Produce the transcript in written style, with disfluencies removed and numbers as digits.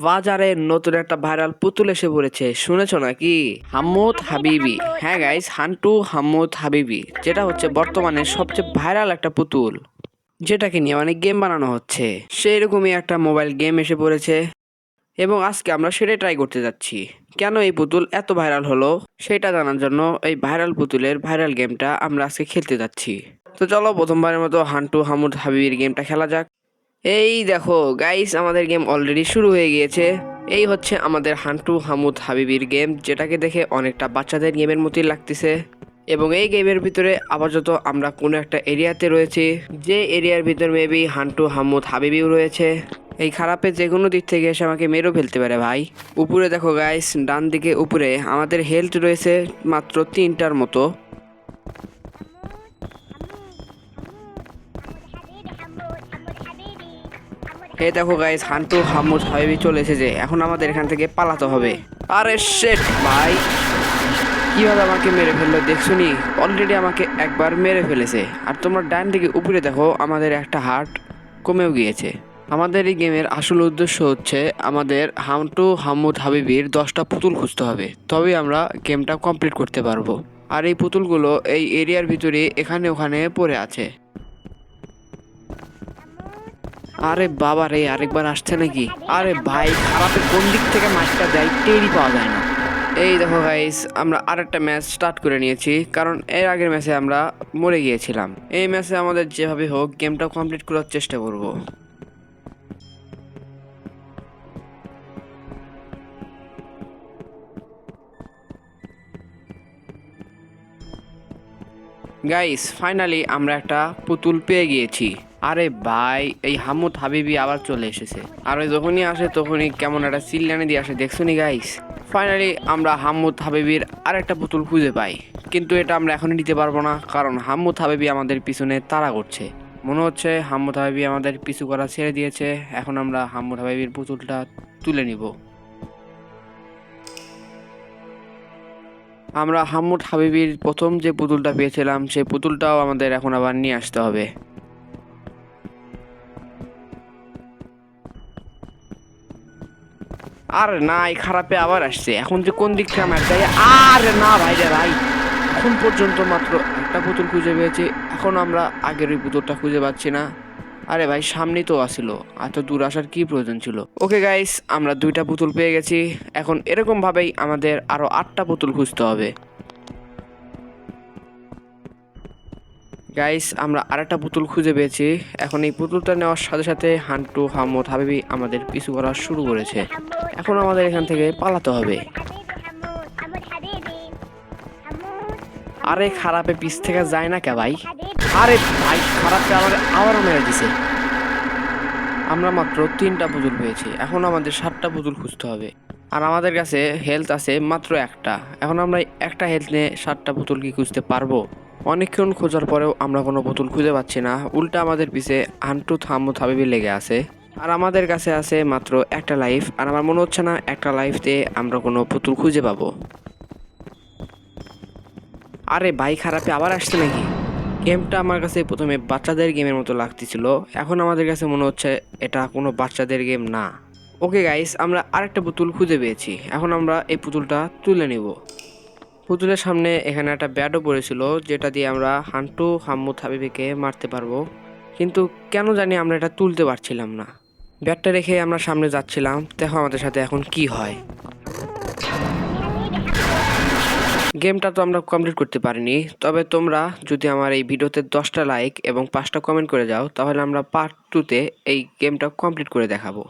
বাজারে নতুন একটা ভাইরাল পুতুল এসে পড়েছে, শুনেছো নাকি? হাম্মুদ হাবিবি। হ্যাঁ গাইস, হান্টু হাম্মুদ হাবিবি, যেটা হচ্ছে বর্তমানে সবচেয়ে ভাইরাল একটা পুতুল, যেটাকে নিয়ে অনেক গেম বানানো হচ্ছে। সেই রকমই একটা মোবাইল গেম এসে পড়েছে এবং আজকে আমরা সেটাই ট্রাই করতে যাচ্ছি। কেন এই পুতুল এত ভাইরাল হলো সেটা জানার জন্য এই ভাইরাল পুতুলের ভাইরাল গেমটা আমরা আজকে খেলতে যাচ্ছি। তো চলো প্রথমবারের মতো হান্টু হাম্মুদ হাবিবির গেমটা খেলা যাক। এই দেখো গাইস, আমাদের গেম অলরেডি শুরু হয়ে গিয়েছে। এই হচ্ছে আমাদের হান্টু হামুদ হাবিবির গেম, যেটাকে দেখে অনেকটা বাচ্চাদের গেমের মতোই লাগতেছে। এবং এই গেমের ভিতরে আপাতত আমরা কোনো একটা এরিয়াতে রয়েছি, যে এরিয়ার ভিতর মেবি হান্টু হামুদ হাবিবিও রয়েছে। এই খারাপে যে কোনো দিক থেকে এসে আমাকে মেরেও ফেলতে পারে ভাই। উপরে দেখো গাইস, ডান দিকে উপরে আমাদের হেলথ রয়েছে মাত্র 3টার মতো। এই দেখো গাইস, হান্টু হামুদ হাবিবি চলে এসেছে। এখন আমাদের এখান থেকে পালাতে হবে। আরে শেট ভাই, কিভাবে আমাকে মেরে ফেললো দেখছো নি? অলরেডি আমাকে একবার মেরে ফেলেছে। আর তোমরা ডান দিকে উপরে দেখো, আমাদের একটা হার্ট কমেও গিয়েছে। আমাদের এই গেমের আসল উদ্দেশ্য হচ্ছে আমাদের হান্টু হামুদ হাবিবির 10টা পুতুল খুঁজতে হবে, তবেই আমরা গেমটা কমপ্লিট করতে পারবো। আর এই পুতুলগুলো এই এরিয়ার ভিতরে এখানে ওখানে পড়ে আছে। আরে বাবা রে, আরেকবার আসছে নাকি? আরে ভাই, খারাপের কোন দিক থেকে মাছটা দেয় টেরই পাওয়া যায় না। এই দেখো গাইস, আমরা আরেকটা ম্যাচ স্টার্ট করে নিয়েছি, কারণ এর আগের ম্যাচে আমরা মরে গিয়েছিলাম। এই ম্যাচে আমাদের যেভাবে হোক গেমটা কমপ্লিট করার চেষ্টা করব। গাইস ফাইনালি আমরা একটা পুতুল পেয়ে গিয়েছি। আরে ভাই, এই হামুদ হাবিবি আবার চলে এসেছে। আর ওই যখনই আসে তখনই কেমন একটা চিল্লানি দিয়ে আসে, দেখছো নি গাইস? ফাইনালি আমরা হামুদ হাবিবির আরেকটা পুতুল খুঁজে পাই, কিন্তু এটা আমরা এখনই নিতে পারবো না, কারণ হামুদ হাবিবি আমাদের পিছনে তাড়া করছে। মনে হচ্ছে হামুদ হাবিবি আমাদের পিছু করা ছেড়ে দিয়েছে। এখন আমরা হামুদ হাবিবির পুতুলটা তুলে নিব। আমরা হামুদ হাবিবির প্রথম যে পুতুলটা পেয়েছিলাম সেই পুতুলটাও আমাদের এখন আবার নিয়ে আসতে হবে। আর না, এই খারাপে আবার আসছে। এখন যে কোন দিক থেকে আমার যাই। আরে না ভাই রে ভাই, এখন পর্যন্ত মাত্র একটা পুতুল খুঁজে পেয়েছি, এখন আমরা আগের ওই পুতুলটা খুঁজে পাচ্ছি না। আরে ভাই, সামনেই তো আসিল, এত দূর আসার কি প্রয়োজন ছিল? ওকে গাইস, আমরা 2টা পুতুল পেয়ে গেছি। এখন এরকম ভাবেই আমাদের আরো 8টা পুতুল খুঁজতে হবে। গাইস, আমরা আরেকটা পুতুল খুঁজে পেয়েছি। এখন এই পুতুলটা নেওয়ার সাথে সাথে হান্টু হামুদ হাবিবি আমাদের পিছু করা শুরু করেছে। এখন আমাদের এখান থেকে পালাতে হবে। আরে খারাপে পিছ থেকে যায় না কে ভাই? আরে ভাই, খারাপে আবারও মেরে দিছে। আমরা মাত্র 3টা পুতুল পেয়েছি, এখন আমাদের 7টা পুতুল খুঁজতে হবে। আর আমাদের কাছে হেলথ আছে মাত্র একটা। এখন আমরা একটা হেলথ নিয়ে 7টা পুতুল কি খুঁজতে পারবো? অনেকক্ষণ খোঁজার পরেও আমরা কোনো পুতুল খুঁজে পাচ্ছি না। উল্টা আমাদের পিছে হান্টু হামুদ হাবিবি লেগে আছে। আর আমাদের কাছে আছে মাত্র একটা লাইফ, আর আমার মনে হচ্ছে না একটা লাইফ দিয়ে আমরা কোনো পুতুল খুঁজে পাবো। আরে ভাই, খারাপে আবার আসছে নাকি? গেমটা আমার কাছে প্রথমে বাচ্চাদের গেমের মতো লাগতেছিল, এখন আমাদের কাছে মনে হচ্ছে এটা কোনো বাচ্চাদের গেম না। ওকে গাইস, আমরা আরেকটা পুতুল খুঁজে পেয়েছি। এখন আমরা এই পুতুলটা তুলে নিব। পুতুলের সামনে এখানে একটা ব্যাটও পড়েছিল, যেটা দিয়ে আমরা হান্টু হাম্মুদ হাবিবিকে মারতে পারবো, কিন্তু কেন জানি আমরা এটা তুলতে পারছিলাম না। ব্যাটটা রেখে আমরা সামনে যাচ্ছিলাম, দেখো আমাদের সাথে এখন কি হয়। গেমটা তো আমরা কমপ্লিট করতে পারিনি, তবে তোমরা যদি আমার এই ভিডিওতে 10টা লাইক এবং 5টা কমেন্ট করে যাও, তাহলে আমরা পার্ট 2তে এই গেমটা কমপ্লিট করে দেখাবো।